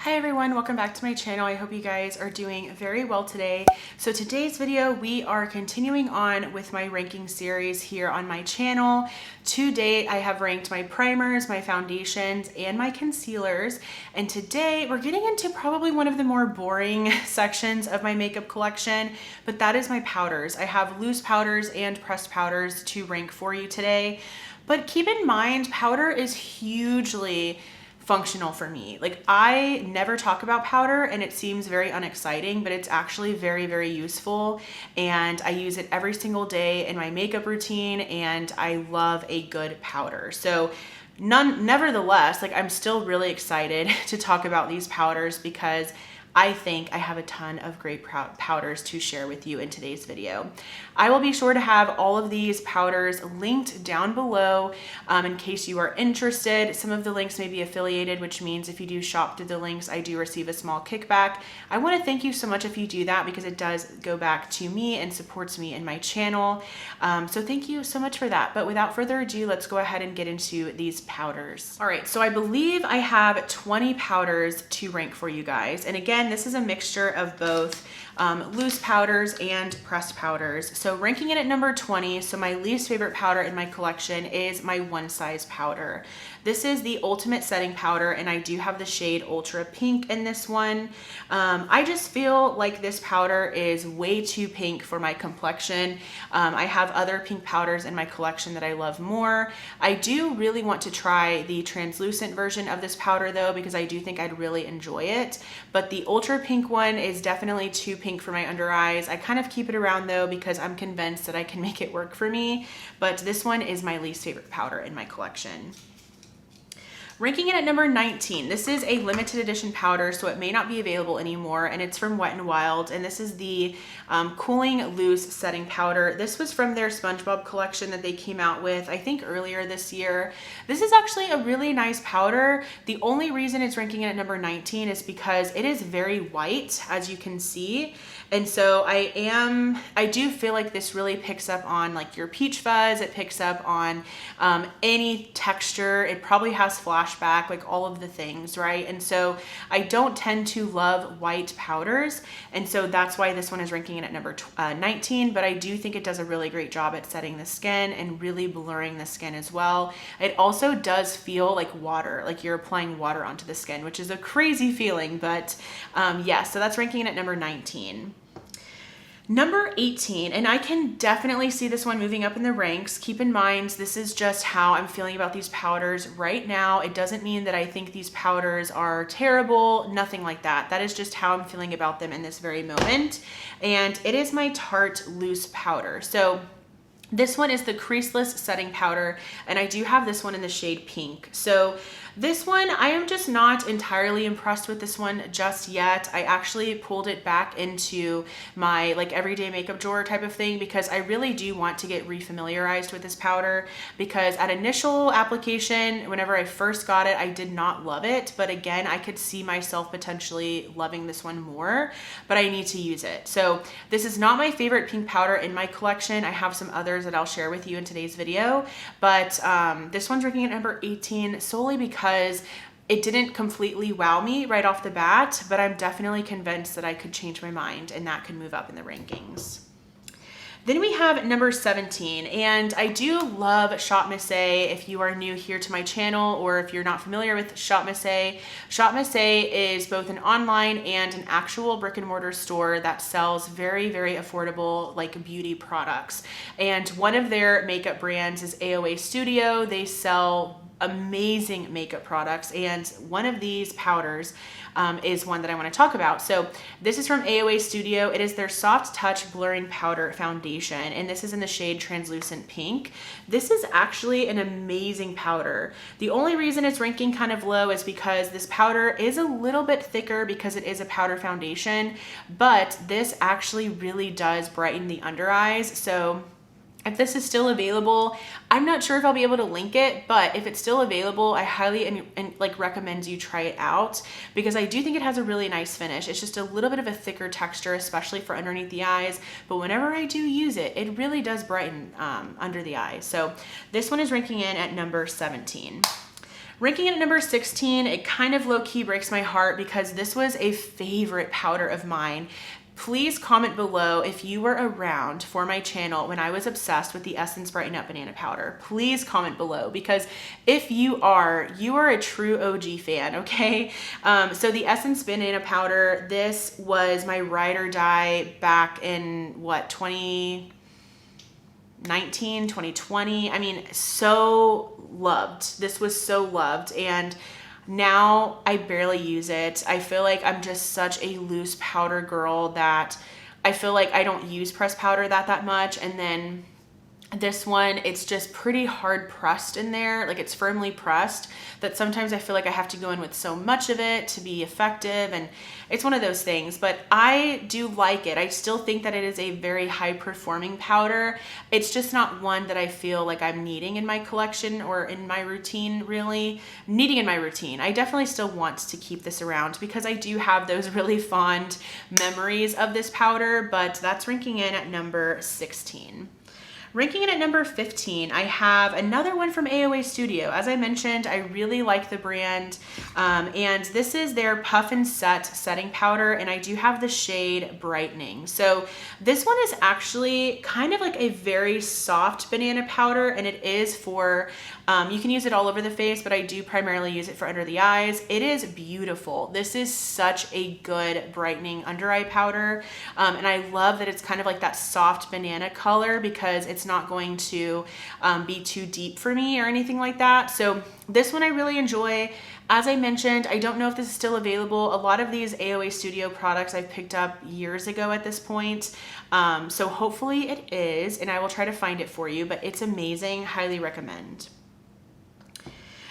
Hi everyone, welcome back to my channel. I hope you guys are doing very well today. So today's video, we are continuing on with my ranking series here on my channel. To date, I have ranked my primers, my foundations, and my concealers. And today we're getting into probably one of the more boring sections of my makeup collection, but that is my powders. I have loose powders and pressed powders to rank for you today. But keep in mind, powder is hugely functional for me. Like, I never talk about powder and it seems very unexciting, but it's actually very, very useful. And I use it every single day in my makeup routine and I love a good powder. So nevertheless, like, I'm still really excited to talk about these powders because I think I have a ton of great powders to share with you in today's video. I will be sure to have all of these powders linked down below in case you are interested. Some of the links may be affiliated, which means if you do shop through the links, I do receive a small kickback. I want to thank you so much if you do that because it does go back to me and supports me in my channel. So thank you so much for that. But without further ado, let's go ahead and get into these powders. All right, so I believe I have 20 powders to rank for you guys. And again, this is a mixture of both loose powders and pressed powders. So ranking it at number 20, so my least favorite powder in my collection is my One Size powder. This is the Ultimate Setting Powder, and I do have the shade Ultra Pink in this one. I just feel like this powder is way too pink for my complexion. I have other pink powders in my collection that I love more. I do really want to try the translucent version of this powder though, because I do think I'd really enjoy it. But the Ultra Pink one is definitely too pink for my under eyes. I kind of keep it around though because I'm convinced that I can make it work for me. But this one is my least favorite powder in my collection. Ranking it at number 19, this is a limited edition powder, so it may not be available anymore, and it's from Wet n Wild, and this is the Cooling Loose Setting Powder. This was from their SpongeBob collection that they came out with, I think earlier this year. This is actually a really nice powder. The only reason it's ranking it at number 19 is because it is very white, as you can see. And so I do feel like this really picks up on like your peach fuzz. It picks up on any texture. It probably has flashback, like all of the things, right? And so I don't tend to love white powders. And so that's why this one is ranking it at number 19. But I do think it does a really great job at setting the skin and really blurring the skin as well. It also does feel like water, like you're applying water onto the skin, which is a crazy feeling. But yeah, so that's ranking it at number 19. Number 18, and I can definitely see this one moving up in the ranks. Keep in mind, this is just how I'm feeling about these powders right now. It doesn't mean that I think these powders are terrible, nothing like that. That is just how I'm feeling about them in this very moment. And it is my Tarte Loose Powder. So this one is the Creaseless Setting Powder, and I do have this one in the shade Pink. So this one, I am just not entirely impressed with this one just yet. I actually pulled it back into my like everyday makeup drawer type of thing because I really do want to get refamiliarized with this powder, because at initial application, whenever I first got it, I did not love it. But again, I could see myself potentially loving this one more, but I need to use it. So this is not my favorite pink powder in my collection. I have some others that I'll share with you in today's video, but this one's ranking at number 18 solely because it didn't completely wow me right off the bat, but I'm definitely convinced that I could change my mind and that could move up in the rankings. Then we have number 17, and I do love Shop Miss A. If you are new here to my channel or if you're not familiar with Shop Miss A is both an online and an actual brick and mortar store that sells very, very affordable like beauty products. And one of their makeup brands is AOA Studio. They sell amazing makeup products, and one of these powders is one that I want to talk about. So this is from AOA Studio. It is their Soft Touch Blurring Powder Foundation, and this is in the shade Translucent Pink. This is actually an amazing powder. The only reason it's ranking kind of low is because this powder is a little bit thicker because it is a powder foundation, but this actually really does brighten the under eyes. So if this is still available, I'm not sure if I'll be able to link it, but if it's still available, I highly recommend you try it out because I do think it has a really nice finish. It's just a little bit of a thicker texture, especially for underneath the eyes. But whenever I do use it, it really does brighten under the eyes. So this one is ranking in at number 17. Ranking it at number 16, it kind of low-key breaks my heart because this was a favorite powder of mine. Please comment below if you were around for my channel when I was obsessed with the Essence Brighten Up Banana Powder. Please comment below, because if you are a true OG fan, okay? So the Essence Banana Powder, this was my ride or die back in, what, 2019, 2020. I mean, so loved. This was so loved, and now I barely use it. I feel like I'm just such a loose powder girl that I feel like I don't use pressed powder that much. And then this one, it's just pretty hard pressed in there. Like, it's firmly pressed that sometimes I feel like I have to go in with so much of it to be effective, and it's one of those things. But I do like it. I still think that it is a very high performing powder. It's just not one that I feel like I'm needing in my collection or in my routine, really. Needing in my routine. I definitely still want to keep this around because I do have those really fond memories of this powder, but that's ranking in at number 16. Ranking it at number 15, I have another one from AOA Studio. As I mentioned, I really like the brand, and this is their Puff and Set setting powder, and I do have the shade Brightening. So this one is actually kind of like a very soft banana powder, and it is for, you can use it all over the face, but I do primarily use it for under the eyes. It is beautiful. This is such a good brightening under eye powder, and I love that it's kind of like that soft banana color because it's not going to be too deep for me or anything like that. So this one I really enjoy. As I mentioned, I don't know if this is still available. A lot of these AOA Studio products I've picked up years ago at this point. So hopefully it is, and I will try to find it for you, but it's amazing. Highly recommend.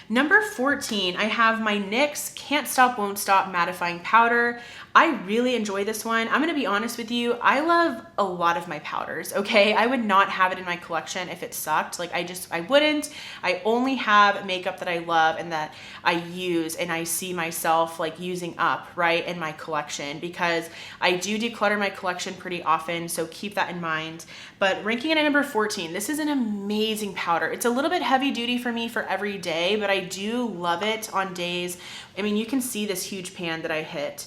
Number 14, I have my NYX Can't Stop Won't Stop Mattifying Powder. I really enjoy this one. I'm gonna be honest with you, I love a lot of my powders, okay? I would not have it in my collection if it sucked. Like, I wouldn't. I only have makeup that I love and that I use and I see myself like using up, right, in my collection, because I do declutter my collection pretty often, so keep that in mind. But ranking it at number 14, this is an amazing powder. It's a little bit heavy duty for me for every day, but I do love it on days. I mean, you can see this huge pan that I hit.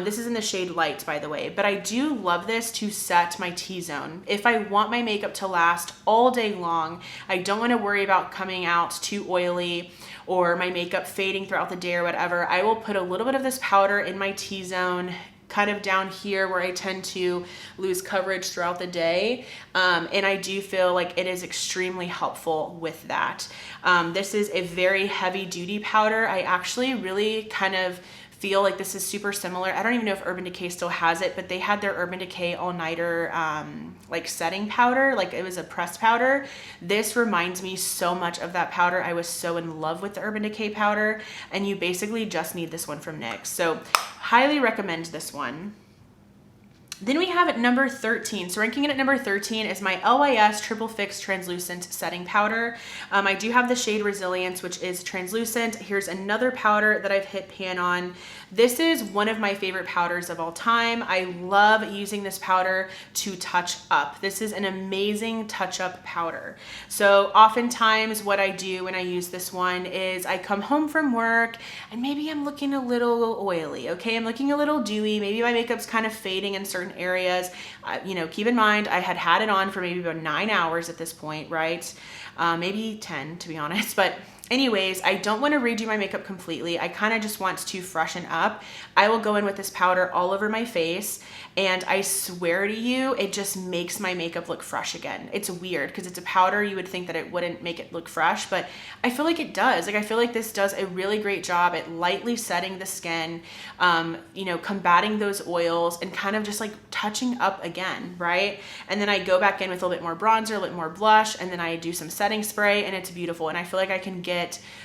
This is in the shade Light, by the way, but I do love this to set my T-zone. If I want my makeup to last all day long, I don't want to worry about coming out too oily or my makeup fading throughout the day or whatever, I will put a little bit of this powder in my T-zone, kind of down here where I tend to lose coverage throughout the day. And I do feel like it is extremely helpful with that. This is a very heavy duty powder. I actually really kind of feel like this is super similar. I don't even know if Urban Decay still has it, but they had their Urban Decay All Nighter like setting powder, like it was a pressed powder. This reminds me so much of that powder. I was so in love with the Urban Decay powder, and you basically just need this one from NYX. So highly recommend this one. Then we have at number 13. So ranking it at number 13 is my LYS Triple Fix Translucent Setting Powder. I do have the shade Resilience, which is translucent. Here's another powder that I've hit pan on. This is one of my favorite powders of all time. I love using this powder to touch up. This is an amazing touch-up powder. So oftentimes what I do when I use this one is I come home from work and maybe I'm looking a little oily, okay? I'm looking a little dewy. Maybe my makeup's kind of fading in certain areas. You know, keep in mind, I had it on for maybe about 9 hours at this point, right? Maybe 10 to be honest, but anyways, I don't want to redo my makeup completely. I kind of just want to freshen up. I will go in with this powder all over my face, and I swear to you, it just makes my makeup look fresh again. It's weird because it's a powder. You would think that it wouldn't make it look fresh, but I feel like it does. Like, I feel like this does a really great job at lightly setting the skin, you know, combating those oils and kind of just like touching up again, right? And then I go back in with a little bit more bronzer, a little bit more blush, and then I do some setting spray, and it's beautiful. And I feel like I can get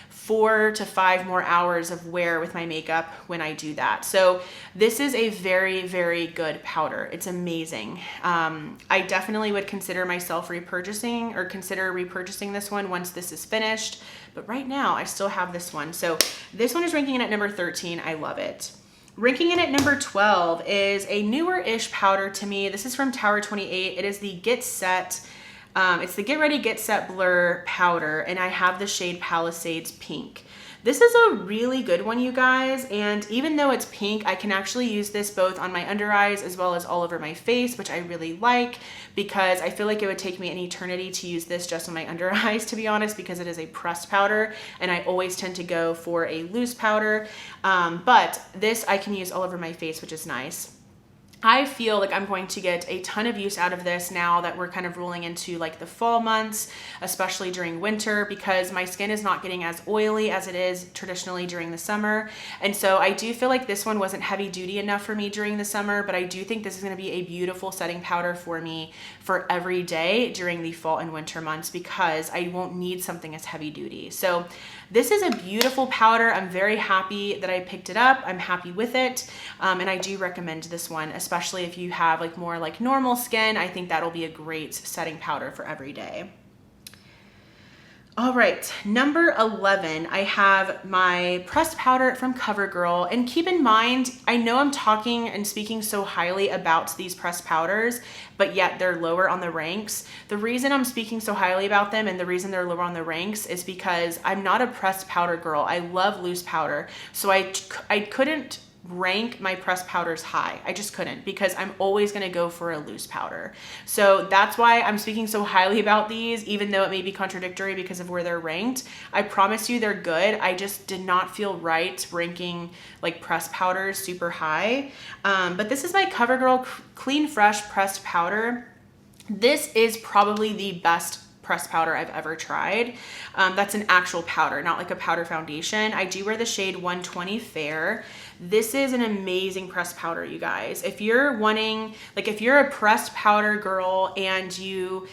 4 to 5 more hours of wear with my makeup when I do that. So this is a very, very good powder. It's amazing. I definitely would consider myself repurchasing or consider repurchasing this one once this is finished. But right now I still have this one. So this one is ranking in at number 13. I love it. Ranking in at number 12 is a newer-ish powder to me. This is from Tower 28. It is the Get Set. It's the Get Ready Get Set Blur powder, and I have the shade Palisades Pink. This is a really good one, you guys. And even though it's pink, I can actually use this both on my under eyes as well as all over my face, which I really like because I feel like it would take me an eternity to use this just on my under eyes, to be honest, because it is a pressed powder and I always tend to go for a loose powder. But this I can use all over my face, which is nice. I feel like I'm going to get a ton of use out of this now that we're kind of rolling into like the fall months, especially during winter, because my skin is not getting as oily as it is traditionally during the summer. And so I do feel like this one wasn't heavy duty enough for me during the summer, but I do think this is going to be a beautiful setting powder for me for every day during the fall and winter months because I won't need something as heavy duty. So this is a beautiful powder. I'm very happy that I picked it up. I'm happy with it. And I do recommend this one, especially if you have like more like normal skin. I think that'll be a great setting powder for every day. All right, number 11, I have my pressed powder from CoverGirl. And keep in mind, I know I'm talking and speaking so highly about these pressed powders, but yet they're lower on the ranks. The reason I'm speaking so highly about them and the reason they're lower on the ranks is because I'm not a pressed powder girl. I love loose powder. So I couldn't rank my pressed powders high. I just couldn't because I'm always going to go for a loose powder. So that's why I'm speaking so highly about these, even though it may be contradictory because of where they're ranked. I promise you they're good. I just did not feel right ranking like pressed powders super high. But this is my CoverGirl Clean Fresh Pressed Powder. This is probably the best pressed powder I've ever tried. That's an actual powder, not like a powder foundation. I do wear the shade 120 Fair. This is an amazing pressed powder, you guys. If you're wanting, like if you're a pressed powder girl and you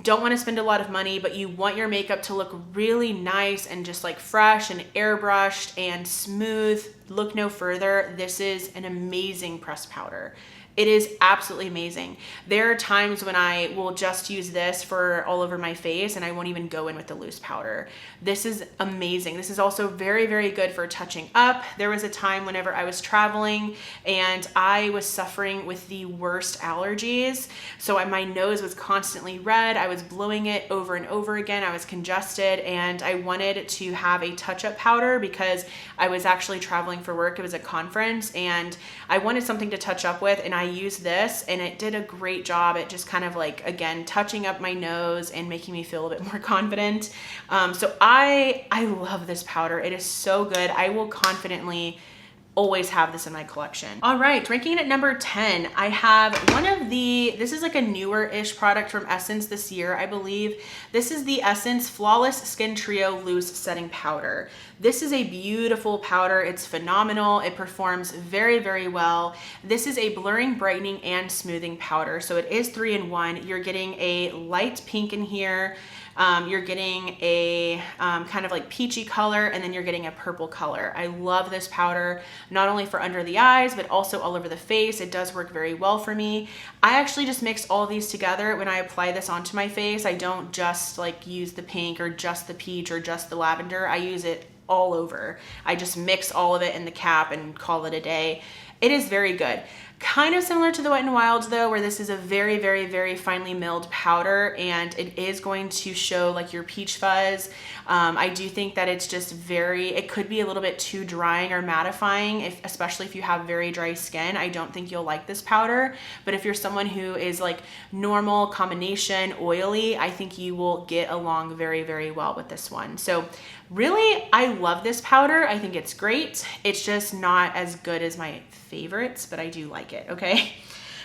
don't want to spend a lot of money, but you want your makeup to look really nice and just like fresh and airbrushed and smooth, look no further. This is an amazing pressed powder. It is absolutely amazing. There are times when I will just use this for all over my face and I won't even go in with the loose powder. This is amazing. This is also very, very good for touching up. There was a time whenever I was traveling and I was suffering with the worst allergies. So my nose was constantly red. I was blowing it over and over again. I was congested and I wanted to have a touch-up powder because I was actually traveling for work. It was a conference and I wanted something to touch up with, and I used this and it did a great job at just kind of like, again, touching up my nose and making me feel a bit more confident. So I love this powder. It is so good. I will confidently always have this in my collection. All right, ranking it at number 10, I have this is like a newer-ish product from Essence this year, I believe. This is the Essence Flawless Skin Trio Loose Setting Powder. This is a beautiful powder. It's phenomenal. It performs very, very well. This is a blurring, brightening, and smoothing powder. So it is 3-in-1. You're getting a light pink in here. You're getting a kind of like peachy color, and then you're getting a purple color. I love this powder, not only for under the eyes, but also all over the face. It does work very well for me. I actually just mix all of these together when I apply this onto my face. I don't just like use the pink or just the peach or just the lavender. I use it all over. I just mix all of it in the cap and call it a day. It is very good. Kind of similar to the Wet n Wild though, where this is a very, very, very finely milled powder and it is going to show like your peach fuzz. I do think that it's just it could be a little bit too drying or mattifying, especially if you have very dry skin. I don't think you'll like this powder, but if you're someone who is like normal, combination, oily, I think you will get along very, very well with this one. So really, I love this powder. I think it's great. It's just not as good as my favorites, but I do like it, okay?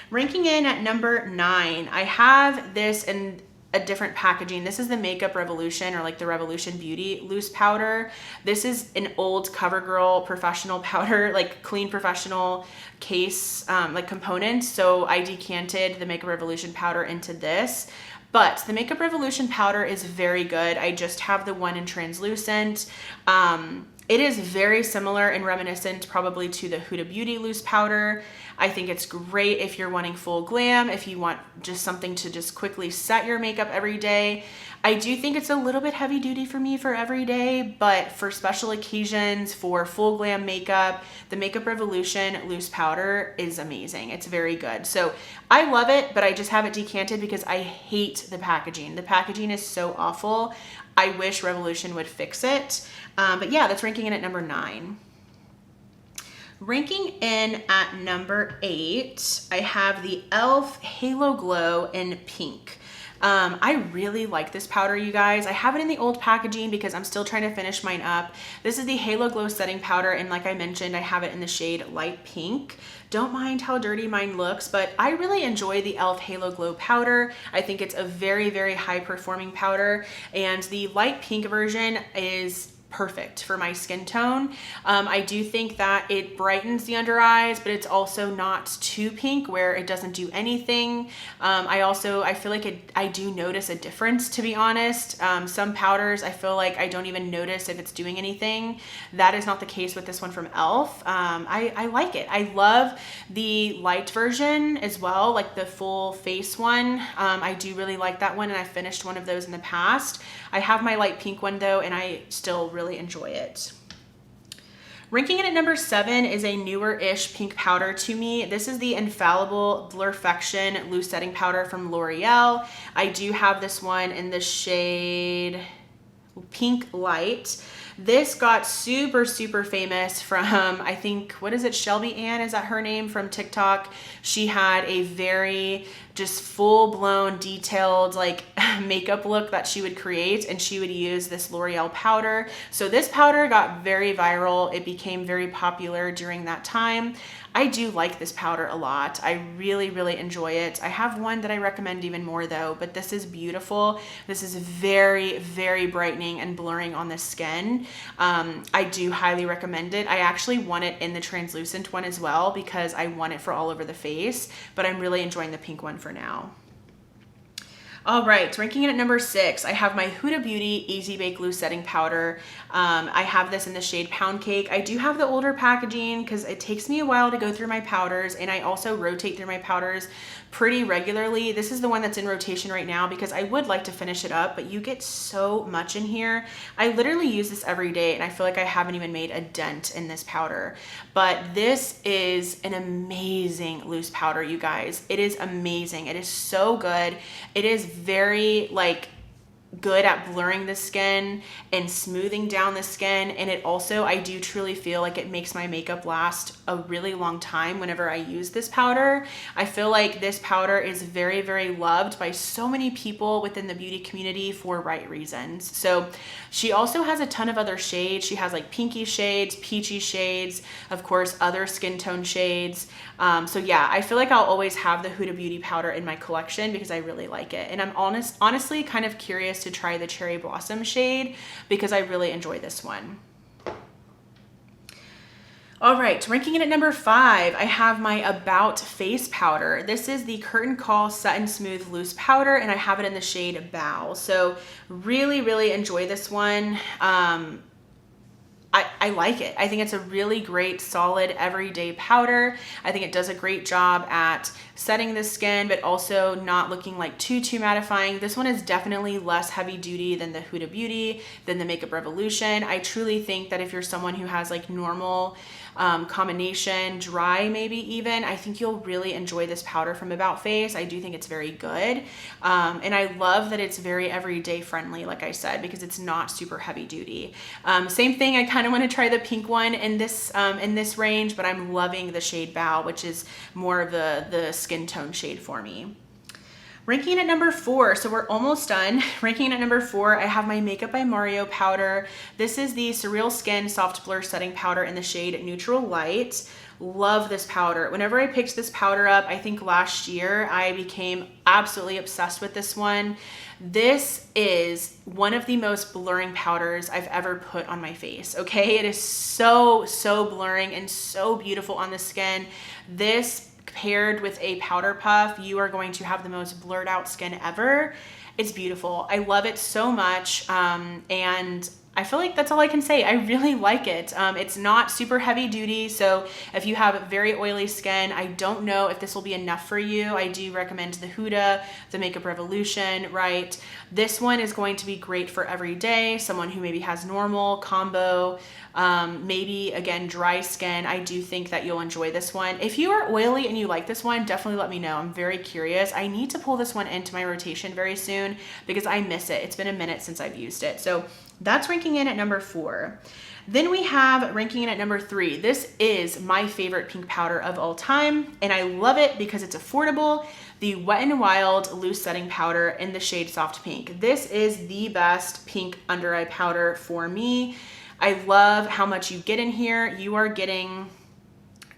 Ranking in at number 9, I have this in a different packaging. This is the Makeup Revolution, or like the Revolution Beauty loose powder. This is an old CoverGirl professional powder, like clean professional case like component. So I decanted the Makeup Revolution powder into this. But the Makeup Revolution powder is very good. I just have the one in translucent. It is very similar and reminiscent probably to the Huda Beauty loose powder. I think it's great if you're wanting full glam, if you want just something to just quickly set your makeup every day. I do think it's a little bit heavy duty for me for every day, but for special occasions, for full glam makeup, the Makeup Revolution loose powder is amazing. It's very good. So I love it, but I just have it decanted because I hate the packaging. The packaging is so awful. I wish Revolution would fix it. But yeah, that's ranking in at number 9. Ranking in at number 8, I have the e.l.f. Halo Glow in pink. I really like this powder, you guys. I have it in the old packaging because I'm still trying to finish mine up. This is the Halo Glow setting powder, and like I mentioned, I have it in the shade light pink. Don't mind how dirty mine looks, but I really enjoy the e.l.f. Halo Glow powder. I think it's a very, very high performing powder, and the light pink version is perfect for my skin tone. I do think that it brightens the under eyes, but it's also not too pink where it doesn't do anything. I feel like I do notice a difference, to be honest. Some powders, I feel like I don't even notice if it's doing anything. That is not the case with this one from e.l.f. I like it. I love the light version as well, like the full face one. I do really like that one, and I finished one of those in the past. I have my light pink one though, and I still really enjoy it. Ranking in at number 7 is a newer-ish pink powder to me. This is the Infallible Blurfection Loose Setting Powder from L'Oreal. I do have this one in the shade Pink Light. This got super, super famous from, I think, what is it, Shelby Ann, is that her name, from TikTok? She had a very just full-blown detailed like makeup look that she would create, and she would use this L'Oreal powder. So this powder got very viral. It became very popular during that time. I do like this powder a lot. I really, really enjoy it. I have one that I recommend even more though, but this is beautiful. This is very, very brightening and blurring on the skin. I do highly recommend it. I actually want it in the translucent one as well because I want it for all over the face, but I'm really enjoying the pink one for now. All right, ranking in at number 6, I have my Huda Beauty Easy Bake Loose Setting Powder. I have this in the shade Pound Cake. I do have the older packaging because it takes me a while to go through my powders, and I also rotate through my powders pretty regularly. This is the one that's in rotation right now because I would like to finish it up, but you get so much in here. I literally use this every day, and I feel like I haven't even made a dent in this powder. But this is an amazing loose powder, you guys. It is amazing. It is so good. It is very like good at blurring the skin and smoothing down the skin, and it also, I do truly feel like it makes my makeup last a really long time whenever I use this powder. I feel like this powder is very, very loved by so many people within the beauty community for right reasons. So she also has a ton of other shades. She has like pinky shades, peachy shades, of course other skin tone shades. So yeah, I feel like I'll always have the Huda Beauty powder in my collection because I really like it, and I'm honestly kind of curious to try the Cherry Blossom shade because I really enjoy this one. All right, ranking in at number 5, I have my About Face Powder. This is the Curtain Call Set and Smooth Loose Powder, and I have it in the shade Bow. So really, really enjoy this one. I like it. I think it's a really great, solid, everyday powder. I think it does a great job at setting the skin, but also not looking like too mattifying. This one is definitely less heavy duty than the Huda Beauty, than the Makeup Revolution. I truly think that if you're someone who has like normal combination, dry maybe even, I think you'll really enjoy this powder from About Face. I do think it's very good. And I love that it's very everyday friendly, like I said, because it's not super heavy duty. Same thing, I kind of want to try the pink one in this range, but I'm loving the shade Bow, which is more of the skin tone shade for me. Ranking at number 4, so we're almost done. Ranking at number 4, I have my Makeup by Mario powder. This is the Surreal Skin Soft Blur Setting Powder in the shade Neutral Light. Love this powder. Whenever I picked this powder up, I think last year, I became absolutely obsessed with this one. This is one of the most blurring powders I've ever put on my face, okay? It is so blurring and so beautiful on the skin. This paired with a powder puff, you are going to have the most blurred out skin ever. It's beautiful. I love it so much. And I feel like that's all I can say. I really like it. It's not super heavy duty, so if you have very oily skin, I don't know if this will be enough for you. I do recommend the Huda, the Makeup Revolution, right? This one is going to be great for every day. Someone who maybe has normal, combo, maybe again, dry skin. I do think that you'll enjoy this one. If you are oily and you like this one, definitely let me know. I'm very curious. I need to pull this one into my rotation very soon because I miss it. It's been a minute since I've used it. So that's ranking in at number 4. Then we have ranking in at number 3. This is my favorite pink powder of all time, and I love it because it's affordable. The Wet n Wild Loose Setting Powder in the shade Soft Pink. This is the best pink under eye powder for me. I love how much you get in here. You are getting,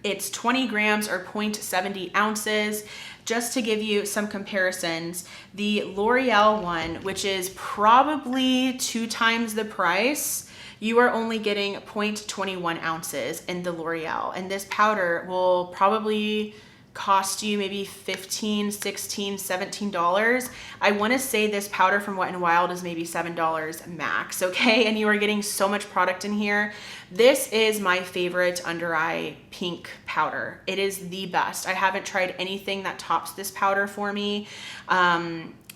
it's 20 grams or 0.70 ounces. Just to give you some comparisons, the L'Oreal one, which is probably 2 times the price, you are only getting 0.21 ounces in the L'Oreal. And this powder will probably cost you maybe $15, $16, $17. I want to say this powder from Wet n Wild is maybe $7 max, okay? And you are getting so much product in here. This is my favorite under eye pink powder. It is the best. I haven't tried anything that tops this powder for me.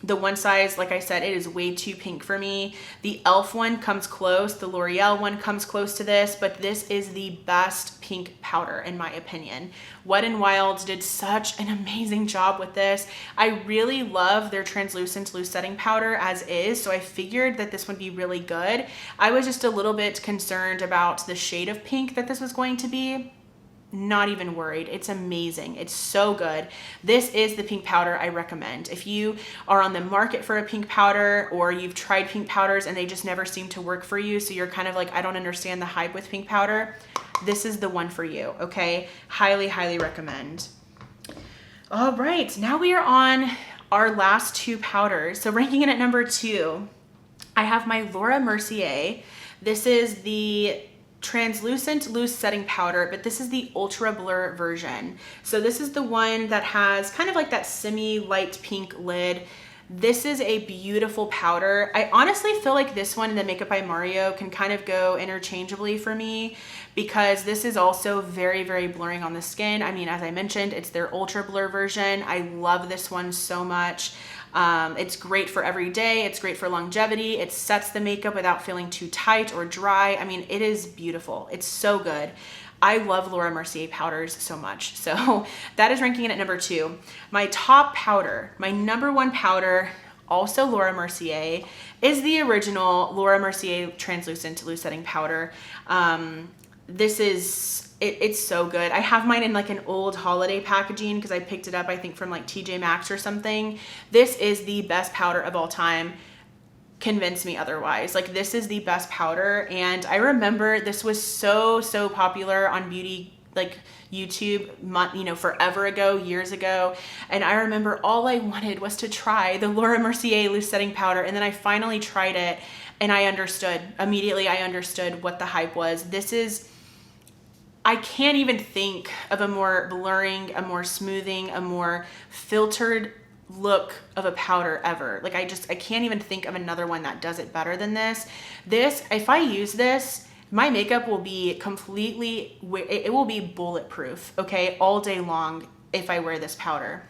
The one size, like I said, it is way too pink for me. The e.l.f. one comes close. The L'Oreal one comes close to this, but this is the best pink powder in my opinion. Wet n Wild did such an amazing job with this. I really love their translucent loose setting powder as is, so I figured that this would be really good. I was just a little bit concerned about the shade of pink that this was going to be. Not even worried. It's amazing. It's so good. This is the pink powder I recommend. If you are on the market for a pink powder or you've tried pink powders and they just never seem to work for you, so you're kind of like, I don't understand the hype with pink powder, this is the one for you, okay? Highly, highly recommend. All right, now we are on our last 2 powders. So ranking in at number 2, I have my Laura Mercier. This is the translucent loose setting powder, but this is the ultra blur version. So this is the one that has kind of like that semi light pink lid. This is a beautiful powder. I honestly feel like this one and the Makeup by Mario can kind of go interchangeably for me because this is also very, very blurring on the skin. I mean, as I mentioned, it's their ultra blur version. I love this one so much. It's great for every day. It's great for longevity. It sets the makeup without feeling too tight or dry. I mean, it is beautiful. It's so good. I love Laura Mercier powders so much. So that is ranking in at number 2. My top powder, my number 1 powder, also Laura Mercier, is the original Laura Mercier translucent loose setting powder. This is, it's so good. I have mine in like an old holiday packaging because I picked it up, I think from like TJ Maxx or something. This is the best powder of all time. Convince me otherwise. Like, this is the best powder. And I remember this was so popular on beauty, like YouTube, you know, forever ago, years ago. And I remember all I wanted was to try the Laura Mercier loose setting powder. And then I finally tried it and I understood immediately. I understood what the hype was. This is, I can't even think of a more blurring, a more smoothing, a more filtered look of a powder ever. Like, I can't even think of another one that does it better than this. This, if I use this, my makeup will be completely, it will be bulletproof, okay, all day long if I wear this powder.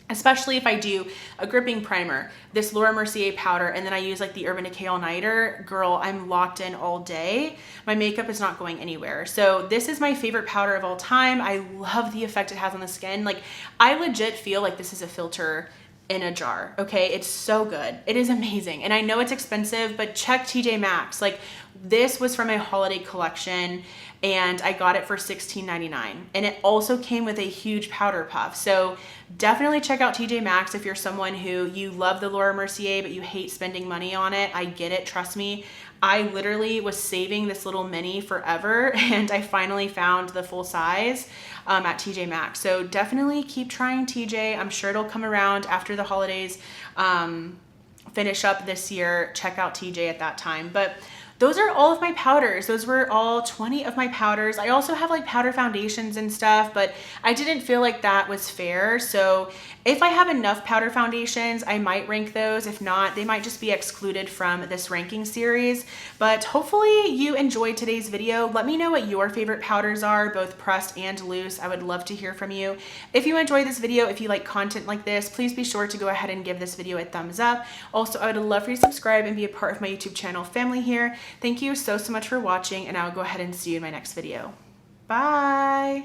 Especially if I do a gripping primer, this Laura Mercier powder, and then I use like the Urban Decay All Nighter, girl, I'm locked in all day. My makeup is not going anywhere. So this is my favorite powder of all time. I love the effect it has on the skin. Like, I legit feel like this is a filter in a jar, okay? It's so good. It is amazing. And I know it's expensive, but check TJ Maxx. Like, this was from a holiday collection and I got it for $16.99. And it also came with a huge powder puff. So definitely check out TJ Maxx if you're someone who, you love the Laura Mercier, but you hate spending money on it. I get it, trust me. I literally was saving this little mini forever and I finally found the full size at TJ Maxx. So definitely keep trying TJ. I'm sure it'll come around after the holidays finish up this year. Check out TJ at that time. But those are all of my powders. Those were all 20 of my powders. I also have like powder foundations and stuff, but I didn't feel like that was fair. So if I have enough powder foundations, I might rank those. If not, they might just be excluded from this ranking series. But hopefully you enjoyed today's video. Let me know what your favorite powders are, both pressed and loose. I would love to hear from you. If you enjoyed this video, if you like content like this, please be sure to go ahead and give this video a thumbs up. Also, I would love for you to subscribe and be a part of my YouTube channel family here. Thank you so much for watching, and I'll go ahead and see you in my next video. Bye.